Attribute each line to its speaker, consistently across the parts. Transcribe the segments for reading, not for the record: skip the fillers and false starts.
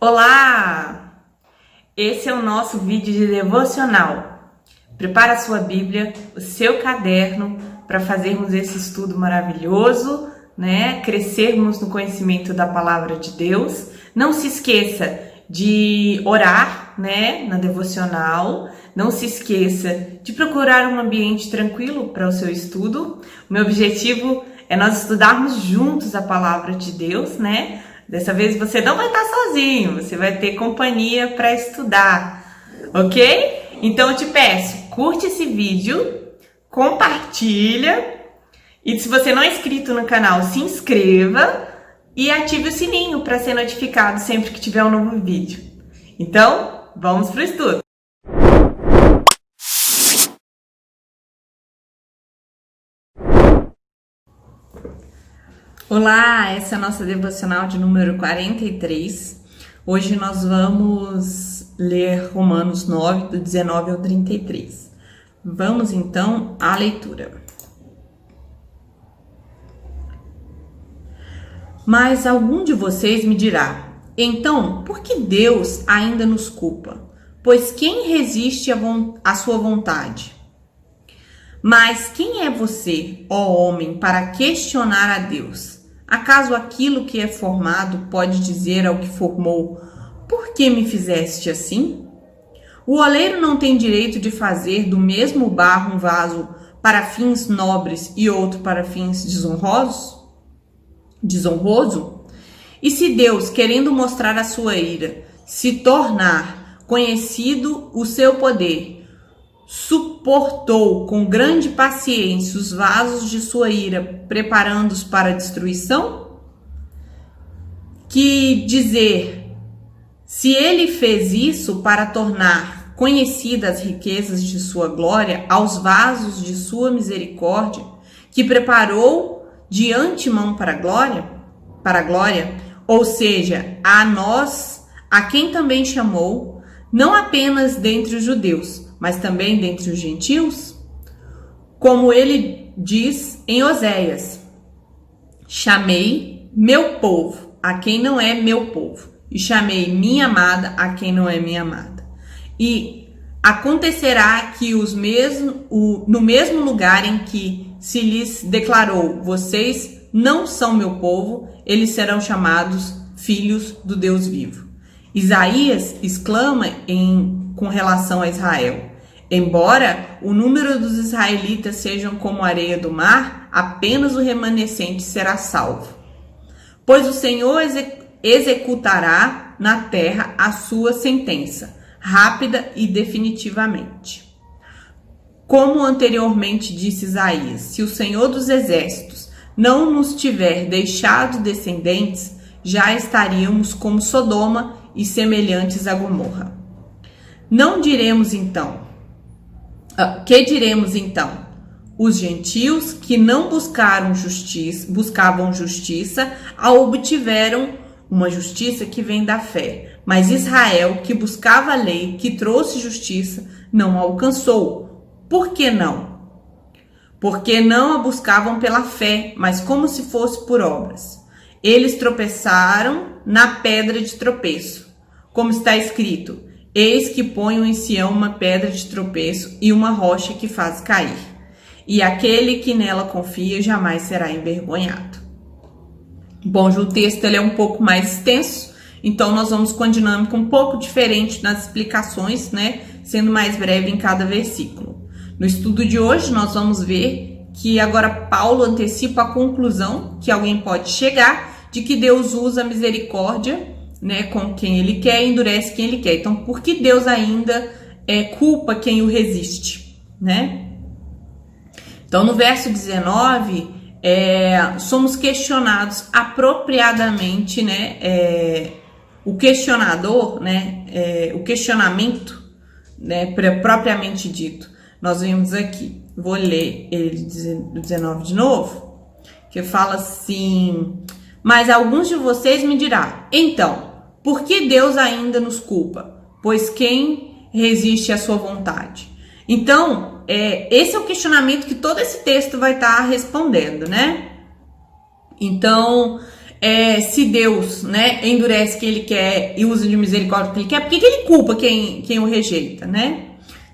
Speaker 1: Olá! Esse é o nosso vídeo de devocional. Prepara a sua Bíblia, o seu caderno para fazermos esse estudo maravilhoso, né? Crescermos no conhecimento da palavra de Deus. Não se esqueça de orar, né, na devocional. Não se esqueça de procurar um ambiente tranquilo para o seu estudo. O meu objetivo é nós estudarmos juntos a palavra de Deus, né? Dessa vez você não vai estar sozinho, você vai ter companhia para estudar, ok? Então eu te peço, curte esse vídeo, compartilha e se você não é inscrito no canal, se inscreva e ative o sininho para ser notificado sempre que tiver um novo vídeo. Então, vamos para o estudo! Olá, essa é a nossa devocional de número 43. Hoje nós vamos ler Romanos 9, do 19 ao 33. Vamos então à leitura. Mas algum de vocês me dirá, então, por que Deus ainda nos culpa? Pois quem resiste à sua vontade? Mas quem é você, ó homem, para questionar a Deus? Acaso aquilo que é formado pode dizer ao que formou, por que me fizeste assim? O oleiro não tem direito de fazer do mesmo barro um vaso para fins nobres e outro para fins desonroso? E se Deus, querendo mostrar a sua ira, se tornar conhecido o seu poder, suportou com grande paciência os vasos de sua ira, preparando-os para a destruição? Que dizer, se ele fez isso para tornar conhecidas as riquezas de sua glória aos vasos de sua misericórdia, que preparou de antemão para a glória, ou seja, a nós, a quem também chamou, não apenas dentre os judeus, mas também dentre os gentios? Como ele diz em Oséias, chamei meu povo a quem não é meu povo, e chamei minha amada a quem não é minha amada. E acontecerá que no mesmo lugar em que se lhes declarou, vocês não são meu povo, eles serão chamados filhos do Deus vivo. Isaías exclama com relação a Israel, embora o número dos israelitas sejam como a areia do mar, apenas o remanescente será salvo. Pois o Senhor executará na terra a sua sentença, rápida e definitivamente. Como anteriormente disse Isaías, se o Senhor dos exércitos não nos tiver deixado descendentes, já estaríamos como Sodoma e semelhantes a Gomorra. Não diremos então, que diremos então? Os gentios que não buscavam justiça, a obtiveram uma justiça que vem da fé. Mas Israel, que buscava a lei, que trouxe justiça, não a alcançou. Por que não? Porque não a buscavam pela fé, mas como se fosse por obras. Eles tropeçaram na pedra de tropeço, como está escrito, eis que ponho em Sião uma pedra de tropeço e uma rocha que faz cair, e aquele que nela confia jamais será envergonhado. Bom, o texto ele é um pouco mais extenso, então nós vamos com a dinâmica um pouco diferente nas explicações, né, sendo mais breve em cada versículo. No estudo de hoje nós vamos ver que agora Paulo antecipa a conclusão que alguém pode chegar de que Deus usa a misericórdia, né, com quem ele quer e endurece quem ele quer. Então, por que Deus ainda culpa quem o resiste, né? Então, no verso 19, somos questionados apropriadamente, né, o questionador, né, o questionamento, né, propriamente dito. Nós vemos aqui, vou ler ele 19 de novo, que fala assim, mas alguns de vocês me dirão, então, por que Deus ainda nos culpa? Pois quem resiste à sua vontade? Então, esse é o questionamento que todo esse texto vai estar respondendo, né? Então, se Deus, né, endurece quem ele quer e usa de misericórdia que ele quer, por que ele culpa quem o rejeita, né?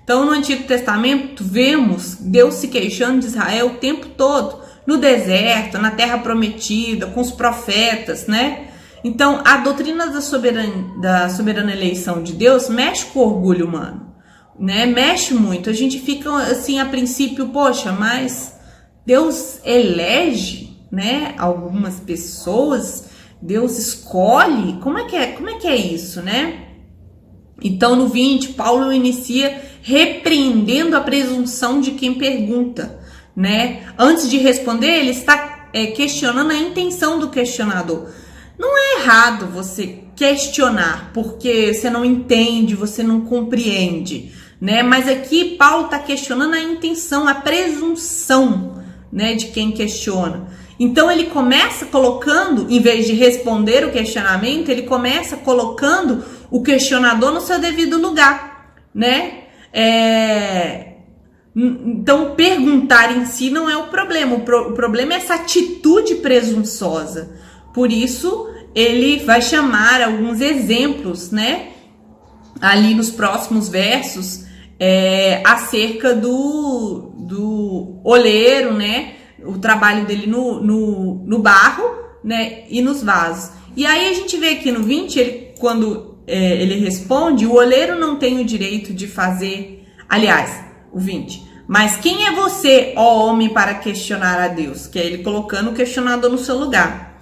Speaker 1: Então, no Antigo Testamento, vemos Deus se queixando de Israel o tempo todo, no deserto, na terra prometida, com os profetas, né? Então, a doutrina da soberana eleição de Deus mexe com o orgulho humano, né? Mexe muito. A gente fica assim, a princípio, poxa, mas Deus elege, né, algumas pessoas, Deus escolhe, como é que é isso, né? Então, no 20, Paulo inicia repreendendo a presunção de quem pergunta, né? Antes de responder, ele está questionando a intenção do questionador. Não é errado você questionar, porque você não entende, você não compreende, né? Mas aqui Paulo está questionando a intenção, a presunção, né, de quem questiona. Então ele começa colocando, em vez de responder o questionamento, ele começa colocando o questionador no seu devido lugar, né? Então perguntar em si não é o problema, o problema é essa atitude presunçosa. Por isso ele vai chamar alguns exemplos, né, ali nos próximos versos, acerca do oleiro, né, o trabalho dele no barro, né, e nos vasos. E aí a gente vê aqui no 20, quando ele responde, o oleiro não tem o direito de fazer, aliás, o 20, mas quem é você, ó homem, para questionar a Deus? Que é ele colocando o questionador no seu lugar.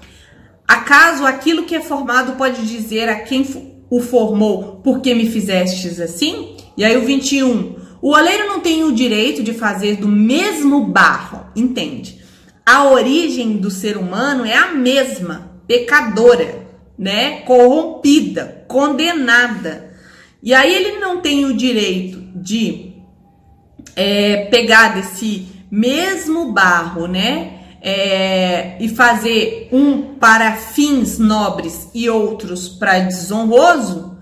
Speaker 1: Acaso aquilo que é formado pode dizer a quem o formou, por que me fizestes assim? E aí o 21, o oleiro não tem o direito de fazer do mesmo barro, entende? A origem do ser humano é a mesma, pecadora, né? Corrompida, condenada. E aí ele não tem o direito de pegar desse mesmo barro, né? E fazer um para fins nobres e outros para desonroso.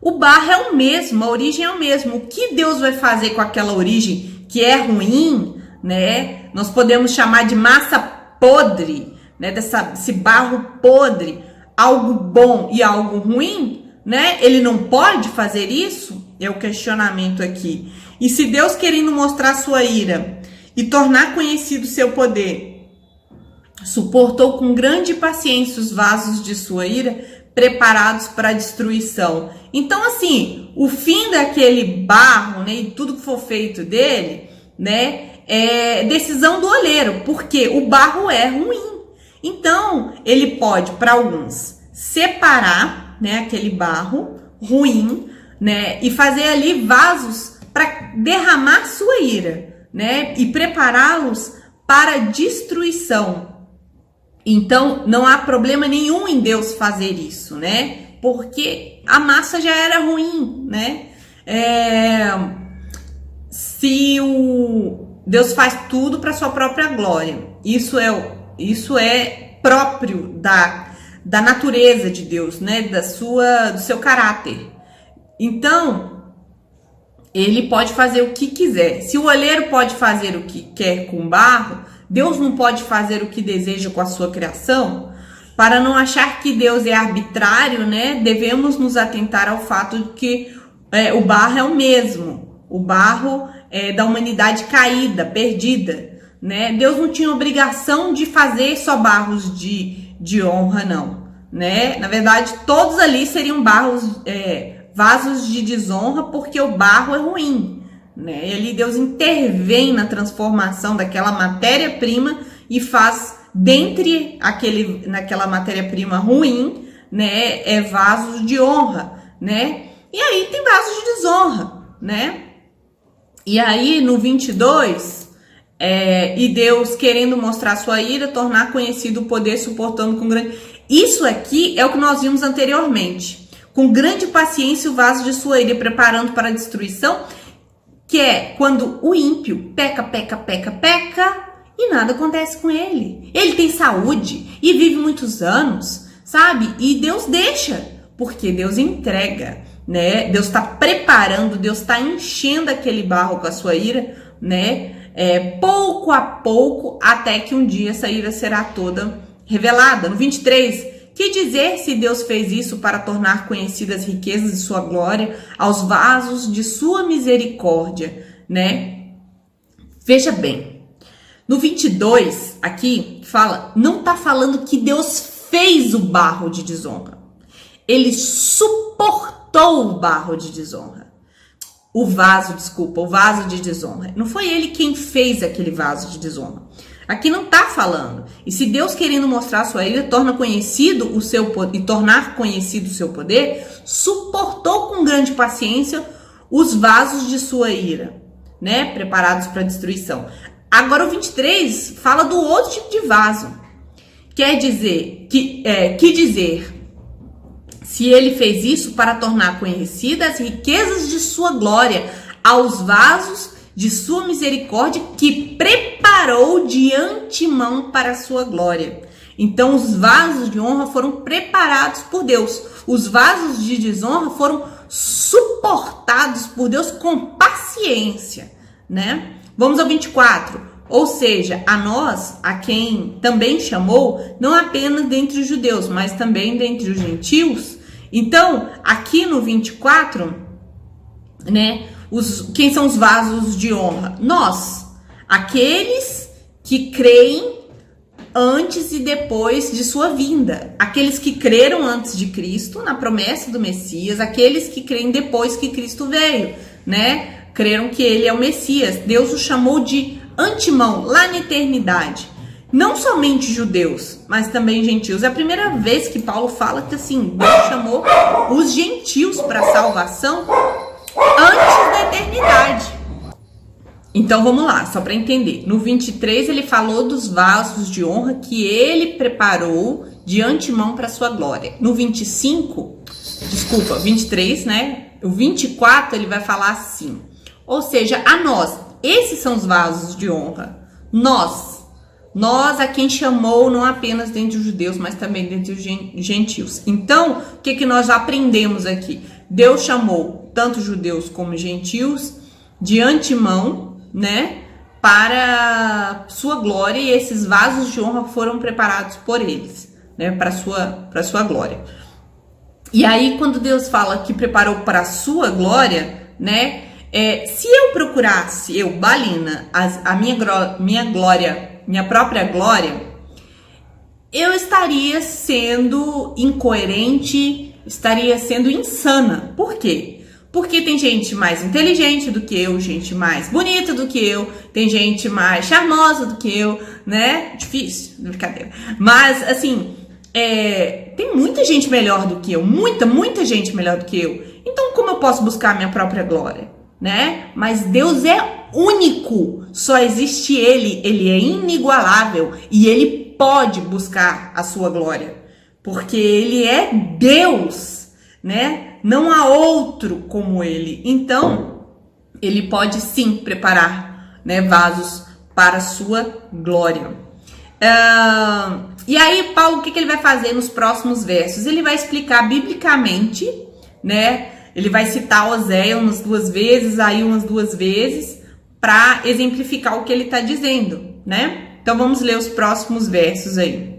Speaker 1: O barro é o mesmo, a origem é o mesmo. O que Deus vai fazer com aquela origem que é ruim, né? Nós podemos chamar de massa podre, né? Desse barro podre, algo bom e algo ruim, né? Ele não pode fazer isso? É o questionamento aqui. E se Deus, querendo mostrar sua ira e tornar conhecido seu poder, suportou com grande paciência os vasos de sua ira, preparados para a destruição. Então, assim, o fim daquele barro, né, e tudo que for feito dele, né, é decisão do oleiro, porque o barro é ruim. Então, ele pode, para alguns, separar, né, aquele barro ruim, né, e fazer ali vasos para derramar sua ira, né, e prepará-los para destruição. Então, não há problema nenhum em Deus fazer isso, né? Porque a massa já era ruim, né? Deus faz tudo para sua própria glória. Isso é próprio da natureza de Deus, né? Do seu caráter. Então, ele pode fazer o que quiser. Se o oleiro pode fazer o que quer com barro, Deus não pode fazer o que deseja com a sua criação? Para não achar que Deus é arbitrário, né? Devemos nos atentar ao fato de que o barro é o mesmo. O barro da humanidade caída, perdida, né? Deus não tinha obrigação de fazer só barros de honra, não, né? Na verdade, todos ali seriam vasos de desonra, porque o barro é ruim, né? E ali Deus intervém na transformação daquela matéria-prima e faz naquela matéria-prima ruim, né, vasos de honra, né? E aí tem vasos de desonra, né? E aí no 22, e Deus querendo mostrar sua ira, tornar conhecido o poder, suportando com grande... Isso aqui é o que nós vimos anteriormente. Com grande paciência o vaso de sua ira, preparando para a destruição, que é quando o ímpio peca e nada acontece com ele. Ele tem saúde e vive muitos anos, sabe? E Deus deixa, porque Deus entrega, né? Deus está preparando, Deus está enchendo aquele barro com a sua ira, né? Pouco a pouco, até que um dia essa ira será toda revelada. No 23, que dizer se Deus fez isso para tornar conhecidas as riquezas de sua glória aos vasos de sua misericórdia, né? Veja bem, no 22, aqui, fala, não tá falando que Deus fez o barro de desonra. Ele suportou o barro de desonra. O vaso de desonra. Não foi ele quem fez aquele vaso de desonra. Aqui não tá falando. E se Deus, querendo mostrar a sua ira, tornar conhecido o seu poder, suportou com grande paciência os vasos de sua ira, né? Preparados para destruição. Agora o 23 fala do outro tipo de vaso. Quer dizer, que dizer se ele fez isso para tornar conhecidas as riquezas de sua glória aos vasos de sua misericórdia que preparou de antemão para a sua glória. Então os vasos de honra foram preparados por Deus. Os vasos de desonra foram suportados por Deus com paciência, né? Vamos ao 24. Ou seja, a nós, a quem também chamou, não apenas dentre os judeus, mas também dentre os gentios. Então, aqui no 24, né, quem são os vasos de honra? Nós, aqueles que creem antes e depois de sua vinda. Aqueles que creram antes de Cristo, na promessa do Messias, aqueles que creem depois que Cristo veio, né? Creram que ele é o Messias. Deus o chamou de antemão, lá na eternidade. Não somente judeus, mas também gentios. É a primeira vez que Paulo fala que assim, Deus chamou os gentios para a salvação antes da eternidade. Então vamos lá, só para entender. No 23 ele falou dos vasos de honra que ele preparou de antemão para sua glória. No 23, né? O 24 ele vai falar assim. Ou seja, a nós, esses são os vasos de honra. Nós a quem chamou não apenas dentre os judeus, mas também dentre os gentios. Então, o que nós já aprendemos aqui? Deus chamou tanto judeus como gentios de antemão, né, para sua glória, e esses vasos de honra foram preparados por eles, né, para sua glória. E aí, quando Deus fala que preparou para a sua glória, né, se eu procurasse, Balina, a minha própria glória, eu estaria sendo incoerente, estaria sendo insana. Por quê? Porque tem gente mais inteligente do que eu, gente mais bonita do que eu, tem gente mais charmosa do que eu, né? Difícil, brincadeira. Mas, assim, tem muita gente melhor do que eu, muita gente melhor do que eu. Então, como eu posso buscar a minha própria glória, né? Mas Deus é único, só existe ele é inigualável e ele pode buscar a sua glória, porque ele é Deus, né? Não há outro como ele. Então, ele pode sim preparar, né, vasos para a sua glória. E aí, Paulo, o que ele vai fazer nos próximos versos? Ele vai explicar biblicamente, né? Ele vai citar Oséias umas 2 vezes, aí umas 2 vezes, para exemplificar o que ele está dizendo, né? Então, vamos ler os próximos versos aí.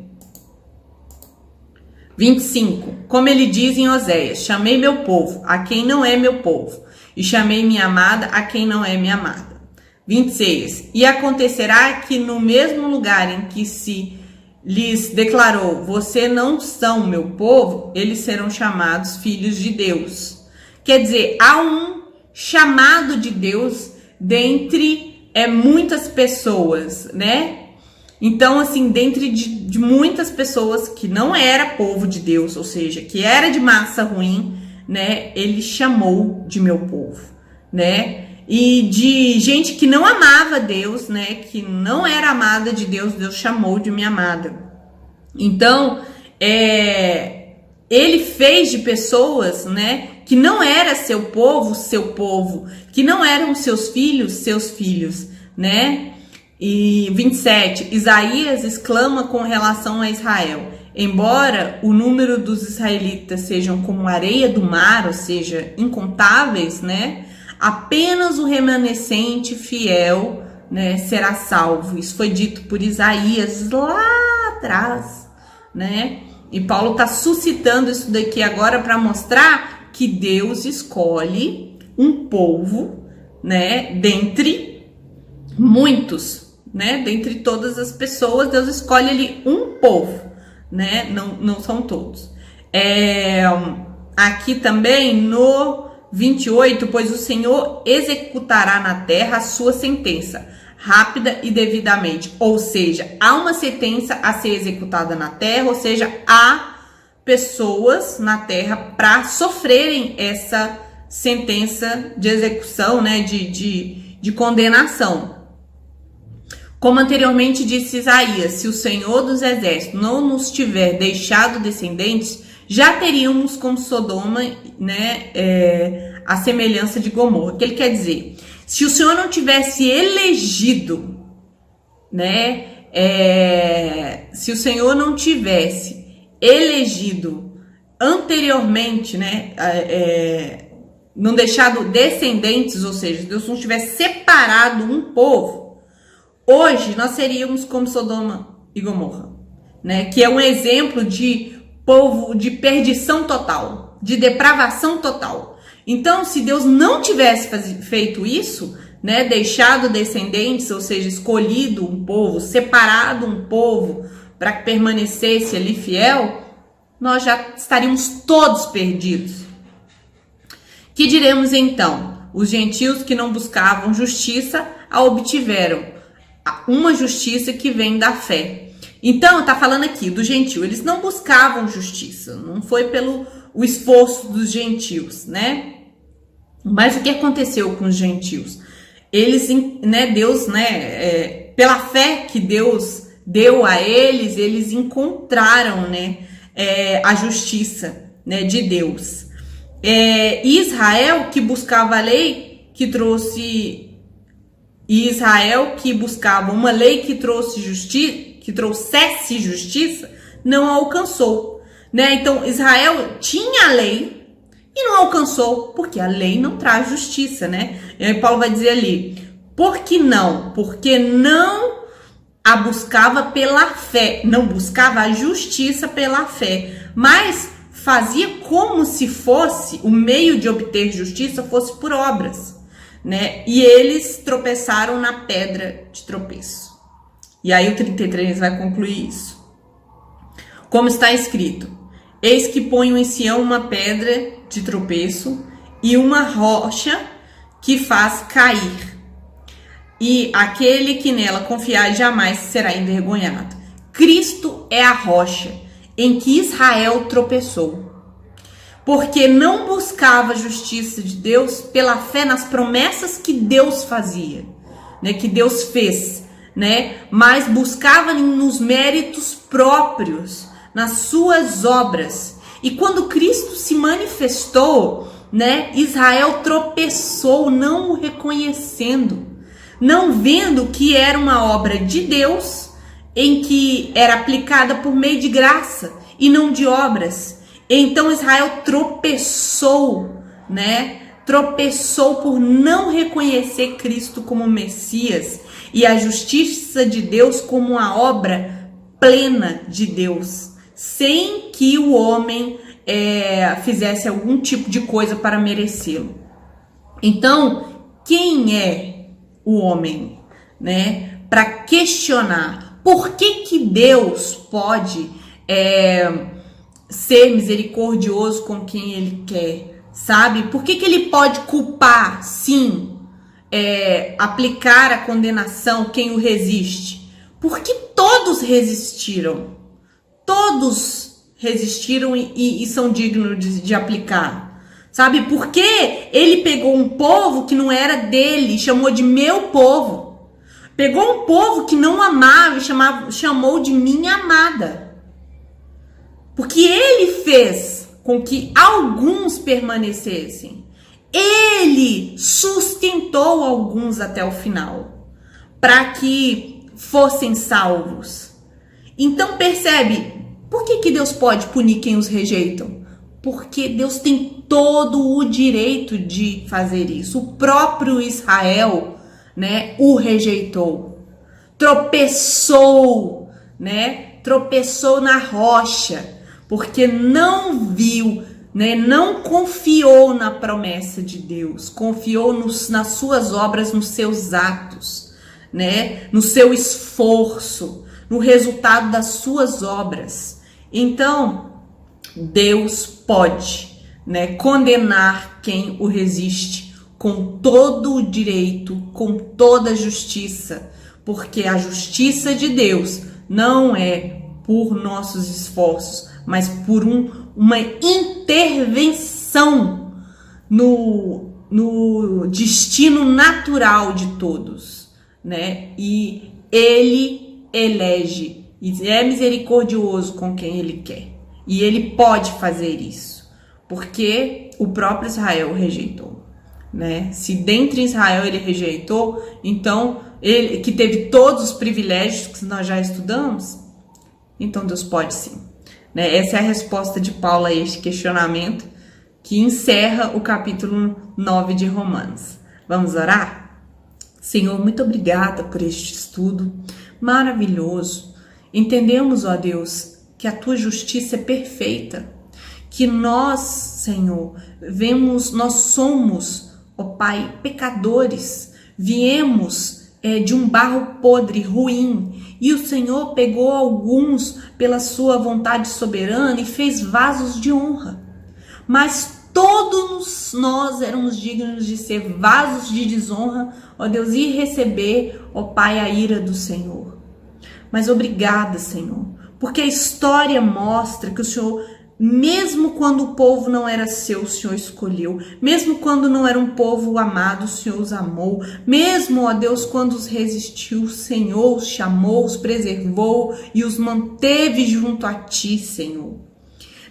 Speaker 1: 25. Como ele diz em Oséias: chamei meu povo, a quem não é meu povo, e chamei minha amada, a quem não é minha amada. 26. E acontecerá que no mesmo lugar em que se lhes declarou, você não são meu povo, eles serão chamados filhos de Deus. Quer dizer, há um chamado de Deus dentre muitas pessoas, né? Então, assim, dentre de muitas pessoas que não era povo de Deus, ou seja, que era de massa ruim, né? Ele chamou de meu povo, né? E de gente que não amava Deus, né? Que não era amada de Deus, Deus chamou de minha amada. Então, ele fez de pessoas, né? Que não era seu povo, que não eram seus filhos, né? E 27, Isaías exclama com relação a Israel: embora o número dos israelitas sejam como a areia do mar, ou seja, incontáveis, né? Apenas o remanescente fiel, né, será salvo. Isso foi dito por Isaías lá atrás, né? E Paulo está suscitando isso daqui agora para mostrar que Deus escolhe um povo, né, dentre muitos, né, dentre todas as pessoas, Deus escolhe ali um povo, né, não são todos. Aqui também no 28, pois o Senhor executará na terra a sua sentença, rápida e devidamente. Ou seja, há uma sentença a ser executada na terra, ou seja, há pessoas na terra para sofrerem essa sentença de execução, né, de condenação. Como anteriormente disse Isaías, se o Senhor dos Exércitos não nos tiver deixado descendentes, já teríamos como Sodoma, né, a semelhança de Gomorra. O que ele quer dizer? Se o Senhor não tivesse elegido, né, se o Senhor não tivesse elegido anteriormente, né, não deixado descendentes, ou seja, Deus não tivesse separado um povo, hoje nós seríamos como Sodoma e Gomorra, né, que é um exemplo de povo de perdição total, de depravação total. Então, se Deus não tivesse feito isso, né, deixado descendentes, ou seja, escolhido um povo, separado um povo para que permanecesse ali fiel, nós já estaríamos todos perdidos. Que diremos então? Os gentios que não buscavam justiça a obtiveram, uma justiça que vem da fé. Então, tá falando aqui do gentio, eles não buscavam justiça, não foi pelo o esforço dos gentios, né? Mas o que aconteceu com os gentios? Eles, né, Deus, né, pela fé que Deus deu a eles, eles encontraram, né, a justiça, né, de Deus. Israel que buscava a lei que trouxe, Israel que buscava uma lei que trouxesse justiça, não alcançou, né? Então Israel tinha a lei e não alcançou, porque a lei não traz justiça, né? E aí Paulo vai dizer ali, por que não? Porque não a buscava pela fé, não buscava a justiça pela fé, mas fazia como se fosse o meio de obter justiça fosse por obras, né? E eles tropeçaram na pedra de tropeço. E aí o 33 vai concluir isso. Como está escrito, eis que ponho em Sião uma pedra de tropeço e uma rocha que faz cair. E aquele que nela confiar jamais será envergonhado. Cristo é a rocha em que Israel tropeçou, porque não buscava a justiça de Deus pela fé nas promessas que Deus fazia, né, que Deus fez, né, mas buscava nos méritos próprios, nas suas obras. E quando Cristo se manifestou, né, Israel tropeçou, não o reconhecendo, não vendo que era uma obra de Deus, em que era aplicada por meio de graça e não de obras. Então Israel tropeçou, né? Tropeçou por não reconhecer Cristo como Messias e a justiça de Deus como uma obra plena de Deus, sem que o homem fizesse algum tipo de coisa para merecê-lo. Então, quem é o homem, né? Para questionar por que Deus pode ser misericordioso com quem ele quer, sabe? Por que ele pode culpar, sim, aplicar a condenação quem o resiste? Porque todos resistiram. Todos resistiram e são dignos de aplicar. Sabe? Porque ele pegou um povo que não era dele e chamou de meu povo. Pegou um povo que não amava e chamou de minha amada. Porque ele fez com que alguns permanecessem. Ele sustentou alguns até o final, para que fossem salvos. Então percebe, por que Deus pode punir quem os rejeitam? Porque Deus tem todo o direito de fazer isso. O próprio Israel, né, o rejeitou, tropeçou, né, tropeçou na rocha, porque não viu, né, não confiou na promessa de Deus, confiou nas suas obras, nos seus atos, né, no seu esforço, no resultado das suas obras. Então, Deus pode, né, condenar quem o resiste com todo o direito, com toda a justiça, porque a justiça de Deus não é por nossos esforços, mas por uma intervenção no destino natural de todos, né? E Ele elege e é misericordioso com quem Ele quer. E Ele pode fazer isso, porque o próprio Israel rejeitou, né? Se dentre Israel Ele rejeitou, então Ele que teve todos os privilégios que nós já estudamos, então Deus pode sim. Né? Essa é a resposta de Paulo a este questionamento que encerra o capítulo 9 de Romanos. Vamos orar? Senhor, muito obrigada por este estudo maravilhoso. Entendemos, ó Deus, que a tua justiça é perfeita, que nós, Senhor, nós somos, ó Pai, pecadores, viemos de um barro podre, ruim, e o Senhor pegou alguns pela sua vontade soberana e fez vasos de honra. Mas todos nós éramos dignos de ser vasos de desonra, ó Deus, e receber, ó Pai, a ira do Senhor. Mas obrigada, Senhor, porque a história mostra que o Senhor, mesmo quando o povo não era seu, o Senhor escolheu. Mesmo quando não era um povo amado, o Senhor os amou. Mesmo, ó Deus, quando os resistiu, o Senhor os chamou, os preservou e os manteve junto a ti, Senhor.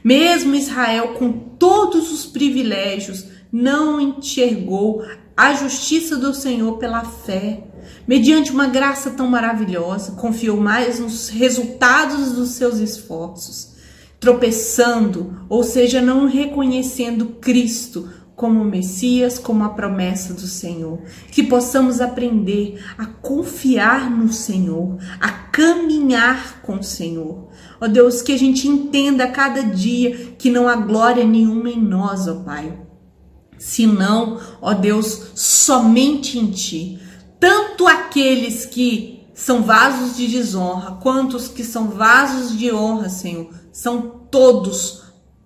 Speaker 1: Mesmo Israel, com todos os privilégios, não enxergou a justiça do Senhor pela fé. Mediante uma graça tão maravilhosa, confiou mais nos resultados dos seus esforços, tropeçando, ou seja, não reconhecendo Cristo como o Messias, como a promessa do Senhor. Que possamos aprender a confiar no Senhor, a caminhar com o Senhor. Ó Deus, que a gente entenda a cada dia que não há glória nenhuma em nós, ó Pai, senão, ó Deus, somente em Ti. Tanto aqueles que são vasos de desonra, quanto os que são vasos de honra, Senhor, são todos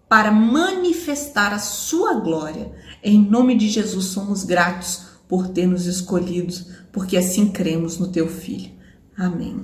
Speaker 1: para manifestar a sua glória. Em nome de Jesus somos gratos por ter nos escolhido, porque assim cremos no Teu Filho. Amém.